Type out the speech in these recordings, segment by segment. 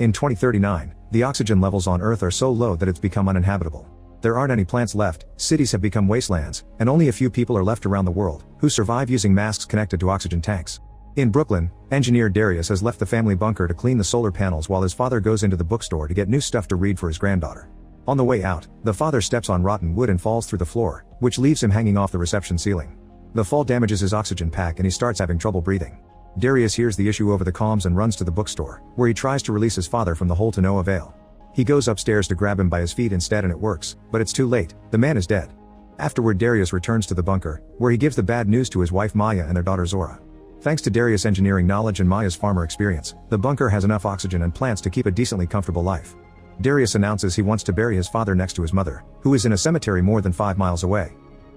In 2039, the oxygen levels on Earth are so low that it's become uninhabitable. There aren't any plants left, cities have become wastelands, and only a few people are left around the world, who survive using masks connected to oxygen tanks. In Brooklyn, engineer Darius has left the family bunker to clean the solar panels while his father goes into the bookstore to get new stuff to read for his granddaughter. On the way out, the father steps on rotten wood and falls through the floor, which leaves him hanging off the reception ceiling. The fall damages his oxygen pack and he starts having trouble breathing. Darius hears the issue over the comms and runs to the bookstore, where he tries to release his father from the hole to no avail. He goes upstairs to grab him by his feet instead and it works, but it's too late, the man is dead. Afterward, Darius returns to the bunker, where he gives the bad news to his wife Maya and their daughter Zora. Thanks to Darius' engineering knowledge and Maya's farmer experience, the bunker has enough oxygen and plants to keep a decently comfortable life. Darius announces he wants to bury his father next to his mother, who is in a cemetery more than 5 miles away.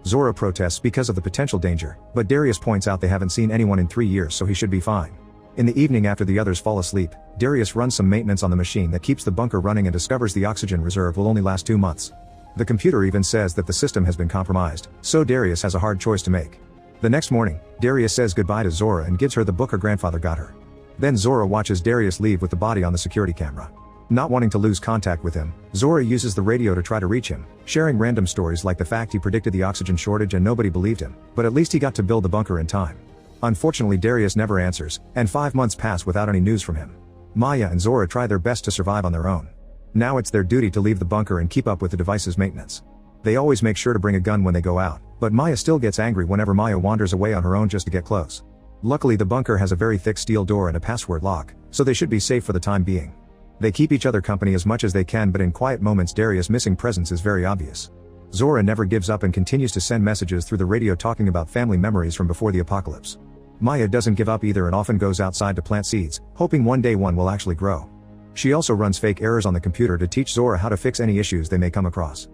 Zora protests because of the potential danger, but Darius points out they haven't seen anyone in 3 years, so he should be fine. In the evening, after the others fall asleep, Darius runs some maintenance on the machine that keeps the bunker running and discovers the oxygen reserve will only last 2 months. The computer even says that the system has been compromised, so Darius has a hard choice to make. The next morning, Darius says goodbye to Zora and gives her the book her grandfather got her. Then Zora watches Darius leave with the body on the security camera. Not wanting to lose contact with him, Zora uses the radio to try to reach him, sharing random stories like the fact he predicted the oxygen shortage and nobody believed him, but at least he got to build the bunker in time. Unfortunately, Darius never answers, and 5 months pass without any news from him. Maya and Zora try their best to survive on their own. Now it's their duty to leave the bunker and keep up with the device's maintenance. They always make sure to bring a gun when they go out, but Maya still gets angry whenever Maya wanders away on her own just to get close. Luckily, the bunker has a very thick steel door and a password lock, so they should be safe for the time being. They keep each other company as much as they can, but in quiet moments Darius' missing presence is very obvious. Zora never gives up and continues to send messages through the radio talking about family memories from before the apocalypse. Maya doesn't give up either and often goes outside to plant seeds, hoping one day one will actually grow. She also runs fake errors on the computer to teach Zora how to fix any issues they may come across.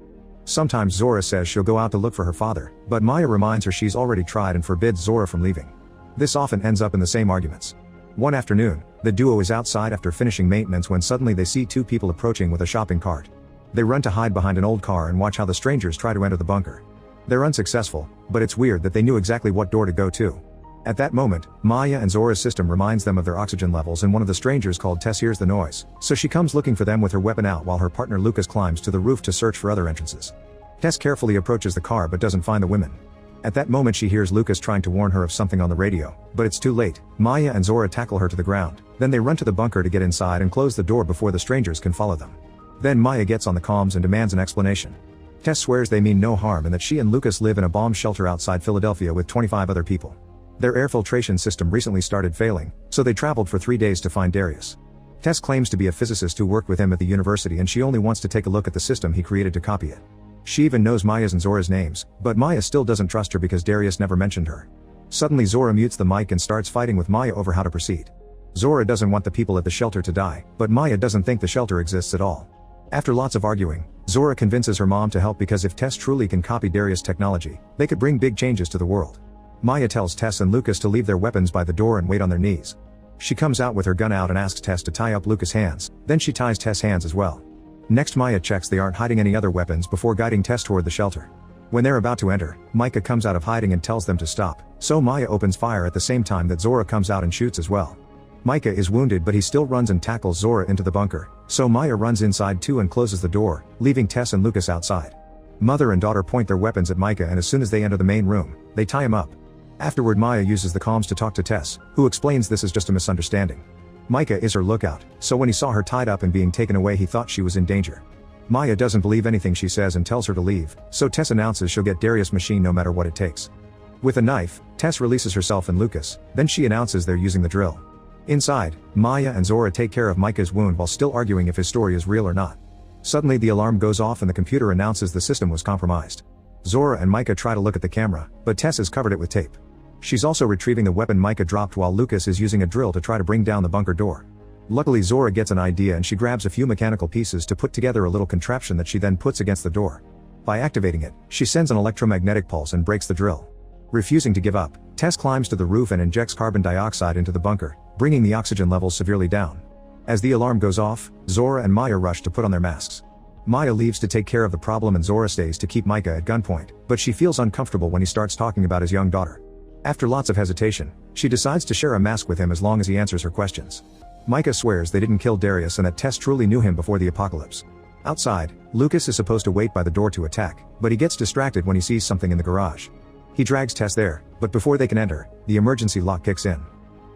Sometimes Zora says she'll go out to look for her father, but Maya reminds her she's already tried and forbids Zora from leaving. This often ends up in the same arguments. One afternoon, the duo is outside after finishing maintenance when suddenly they see 2 people approaching with a shopping cart. They run to hide behind an old car and watch how the strangers try to enter the bunker. They're unsuccessful, but it's weird that they knew exactly what door to go to. At that moment, Maya and Zora's system reminds them of their oxygen levels and one of the strangers called Tess hears the noise, so she comes looking for them with her weapon out while her partner Lucas climbs to the roof to search for other entrances. Tess carefully approaches the car but doesn't find the women. At that moment she hears Lucas trying to warn her of something on the radio, but it's too late. Maya and Zora tackle her to the ground, then they run to the bunker to get inside and close the door before the strangers can follow them. Then Maya gets on the comms and demands an explanation. Tess swears they mean no harm and that she and Lucas live in a bomb shelter outside Philadelphia with 25 other people. Their air filtration system recently started failing, so they traveled for 3 days to find Darius. Tess claims to be a physicist who worked with him at the university and she only wants to take a look at the system he created to copy it. She even knows Maya's and Zora's names, but Maya still doesn't trust her because Darius never mentioned her. Suddenly Zora mutes the mic and starts fighting with Maya over how to proceed. Zora doesn't want the people at the shelter to die, but Maya doesn't think the shelter exists at all. After lots of arguing, Zora convinces her mom to help because if Tess truly can copy Darius' technology, they could bring big changes to the world. Maya tells Tess and Lucas to leave their weapons by the door and wait on their knees. She comes out with her gun out and asks Tess to tie up Lucas' hands, then she ties Tess' hands as well. Next Maya checks they aren't hiding any other weapons before guiding Tess toward the shelter. When they're about to enter, Micah comes out of hiding and tells them to stop, so Maya opens fire at the same time that Zora comes out and shoots as well. Micah is wounded but he still runs and tackles Zora into the bunker, so Maya runs inside too and closes the door, leaving Tess and Lucas outside. Mother and daughter point their weapons at Micah and as soon as they enter the main room, they tie him up. Afterward Maya uses the comms to talk to Tess, who explains this is just a misunderstanding. Micah is her lookout, so when he saw her tied up and being taken away he thought she was in danger. Maya doesn't believe anything she says and tells her to leave, so Tess announces she'll get Darius' machine no matter what it takes. With a knife, Tess releases herself and Lucas, then she announces they're using the drill. Inside, Maya and Zora take care of Micah's wound while still arguing if his story is real or not. Suddenly the alarm goes off and the computer announces the system was compromised. Zora and Micah try to look at the camera, but Tess has covered it with tape. She's also retrieving the weapon Micah dropped while Lucas is using a drill to try to bring down the bunker door. Luckily Zora gets an idea and she grabs a few mechanical pieces to put together a little contraption that she then puts against the door. By activating it, she sends an electromagnetic pulse and breaks the drill. Refusing to give up, Tess climbs to the roof and injects carbon dioxide into the bunker, bringing the oxygen levels severely down. As the alarm goes off, Zora and Maya rush to put on their masks. Maya leaves to take care of the problem and Zora stays to keep Micah at gunpoint, but she feels uncomfortable when he starts talking about his young daughter. After lots of hesitation, she decides to share a mask with him as long as he answers her questions. Micah swears they didn't kill Darius and that Tess truly knew him before the apocalypse. Outside, Lucas is supposed to wait by the door to attack, but he gets distracted when he sees something in the garage. He drags Tess there, but before they can enter, the emergency lock kicks in.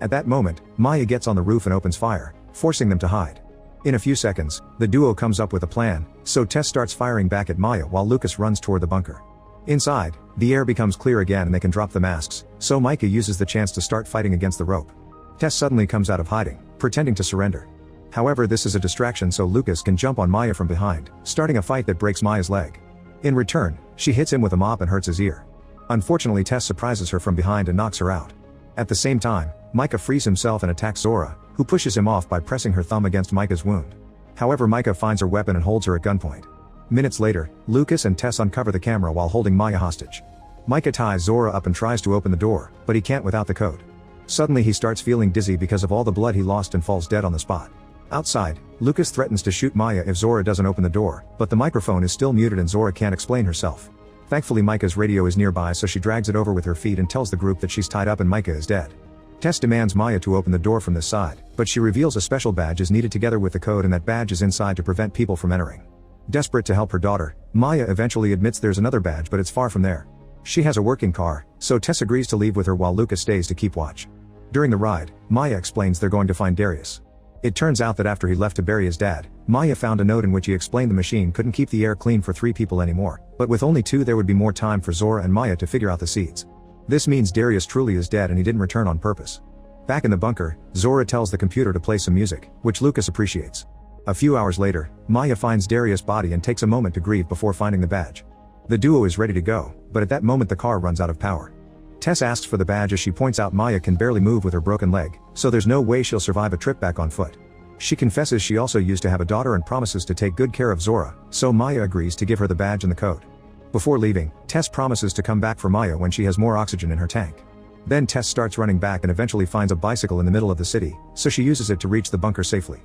At that moment, Maya gets on the roof and opens fire, forcing them to hide. In a few seconds, the duo comes up with a plan, so Tess starts firing back at Maya while Lucas runs toward the bunker. Inside, the air becomes clear again and they can drop the masks, so Micah uses the chance to start fighting against the rope. Tess suddenly comes out of hiding, pretending to surrender. However, this is a distraction so Lucas can jump on Maya from behind, starting a fight that breaks Maya's leg. In return, she hits him with a mop and hurts his ear. Unfortunately, Tess surprises her from behind and knocks her out. At the same time, Micah frees himself and attacks Zora, who pushes him off by pressing her thumb against Micah's wound. However, Micah finds her weapon and holds her at gunpoint. Minutes later, Lucas and Tess uncover the camera while holding Maya hostage. Micah ties Zora up and tries to open the door, but he can't without the code. Suddenly he starts feeling dizzy because of all the blood he lost and falls dead on the spot. Outside, Lucas threatens to shoot Maya if Zora doesn't open the door, but the microphone is still muted and Zora can't explain herself. Thankfully, Micah's radio is nearby, so she drags it over with her feet and tells the group that she's tied up and Micah is dead. Tess demands Maya to open the door from this side, but she reveals a special badge is needed together with the code and that badge is inside to prevent people from entering. Desperate to help her daughter, Maya eventually admits there's another badge, but it's far from there. She has a working car, so Tess agrees to leave with her while Lucas stays to keep watch. During the ride, Maya explains they're going to find Darius. It turns out that after he left to bury his dad, Maya found a note in which he explained the machine couldn't keep the air clean for 3 people anymore, but with only 2 there would be more time for Zora and Maya to figure out the seeds. This means Darius truly is dead and he didn't return on purpose. Back in the bunker, Zora tells the computer to play some music, which Lucas appreciates. A few hours later, Maya finds Darius' body and takes a moment to grieve before finding the badge. The duo is ready to go, but at that moment the car runs out of power. Tess asks for the badge as she points out Maya can barely move with her broken leg, so there's no way she'll survive a trip back on foot. She confesses she also used to have a daughter and promises to take good care of Zora, so Maya agrees to give her the badge and the code. Before leaving, Tess promises to come back for Maya when she has more oxygen in her tank. Then Tess starts running back and eventually finds a bicycle in the middle of the city, so she uses it to reach the bunker safely.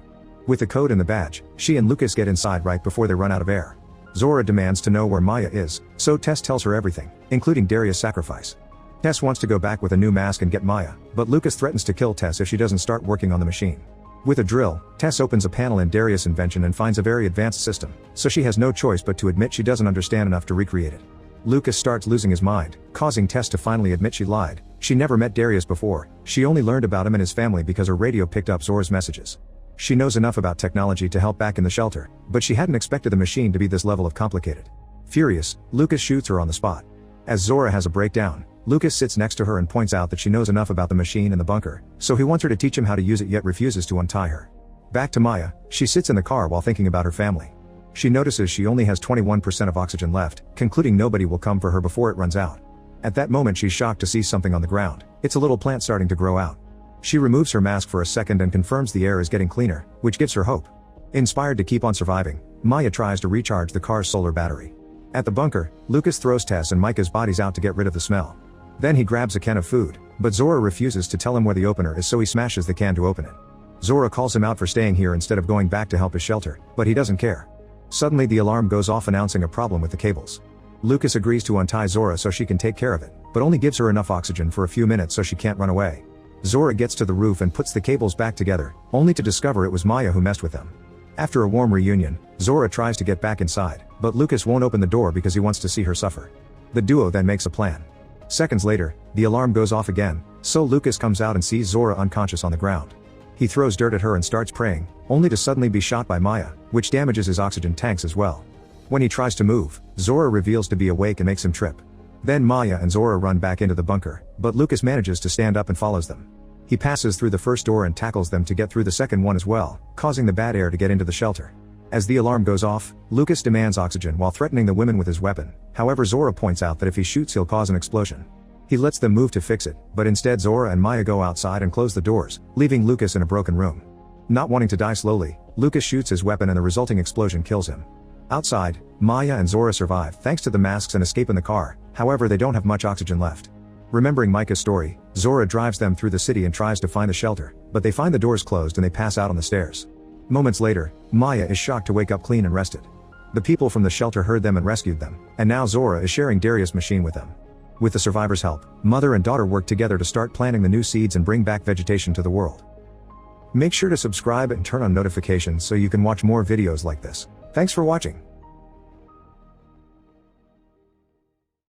With the code and the badge, she and Lucas get inside right before they run out of air. Zora demands to know where Maya is, so Tess tells her everything, including Darius' sacrifice. Tess wants to go back with a new mask and get Maya, but Lucas threatens to kill Tess if she doesn't start working on the machine. With a drill, Tess opens a panel in Darius' invention and finds a very advanced system, so she has no choice but to admit she doesn't understand enough to recreate it. Lucas starts losing his mind, causing Tess to finally admit she lied. She never met Darius before, she only learned about him and his family because her radio picked up Zora's messages. She knows enough about technology to help back in the shelter, but she hadn't expected the machine to be this level of complicated. Furious, Lucas shoots her on the spot. As Zora has a breakdown, Lucas sits next to her and points out that she knows enough about the machine and the bunker, so he wants her to teach him how to use it yet refuses to untie her. Back to Maya, she sits in the car while thinking about her family. She notices she only has 21% of oxygen left, concluding nobody will come for her before it runs out. At that moment she's shocked to see something on the ground. It's a little plant starting to grow out. She removes her mask for a second and confirms the air is getting cleaner, which gives her hope. Inspired to keep on surviving, Maya tries to recharge the car's solar battery. At the bunker, Lucas throws Tess and Micah's bodies out to get rid of the smell. Then he grabs a can of food, but Zora refuses to tell him where the opener is, so he smashes the can to open it. Zora calls him out for staying here instead of going back to help his shelter, but he doesn't care. Suddenly the alarm goes off announcing a problem with the cables. Lucas agrees to untie Zora so she can take care of it, but only gives her enough oxygen for a few minutes so she can't run away. Zora gets to the roof and puts the cables back together, only to discover it was Maya who messed with them. After a warm reunion, Zora tries to get back inside, but Lucas won't open the door because he wants to see her suffer. The duo then makes a plan. Seconds later, the alarm goes off again, so Lucas comes out and sees Zora unconscious on the ground. He throws dirt at her and starts praying, only to suddenly be shot by Maya, which damages his oxygen tanks as well. When he tries to move, Zora reveals to be awake and makes him trip. Then Maya and Zora run back into the bunker, but Lucas manages to stand up and follows them. He passes through the first door and tackles them to get through the second one as well, causing the bad air to get into the shelter. As the alarm goes off, Lucas demands oxygen while threatening the women with his weapon. However, Zora points out that if he shoots he'll cause an explosion. He lets them move to fix it, but instead Zora and Maya go outside and close the doors, leaving Lucas in a broken room. Not wanting to die slowly, Lucas shoots his weapon and the resulting explosion kills him. Outside, Maya and Zora survive thanks to the masks and escape in the car, however they don't have much oxygen left. Remembering Micah's story, Zora drives them through the city and tries to find the shelter, but they find the doors closed and they pass out on the stairs. Moments later, Maya is shocked to wake up clean and rested. The people from the shelter heard them and rescued them, and now Zora is sharing Darius' machine with them. With the survivors' help, mother and daughter work together to start planting the new seeds and bring back vegetation to the world. Make sure to subscribe and turn on notifications so you can watch more videos like this. Thanks for watching.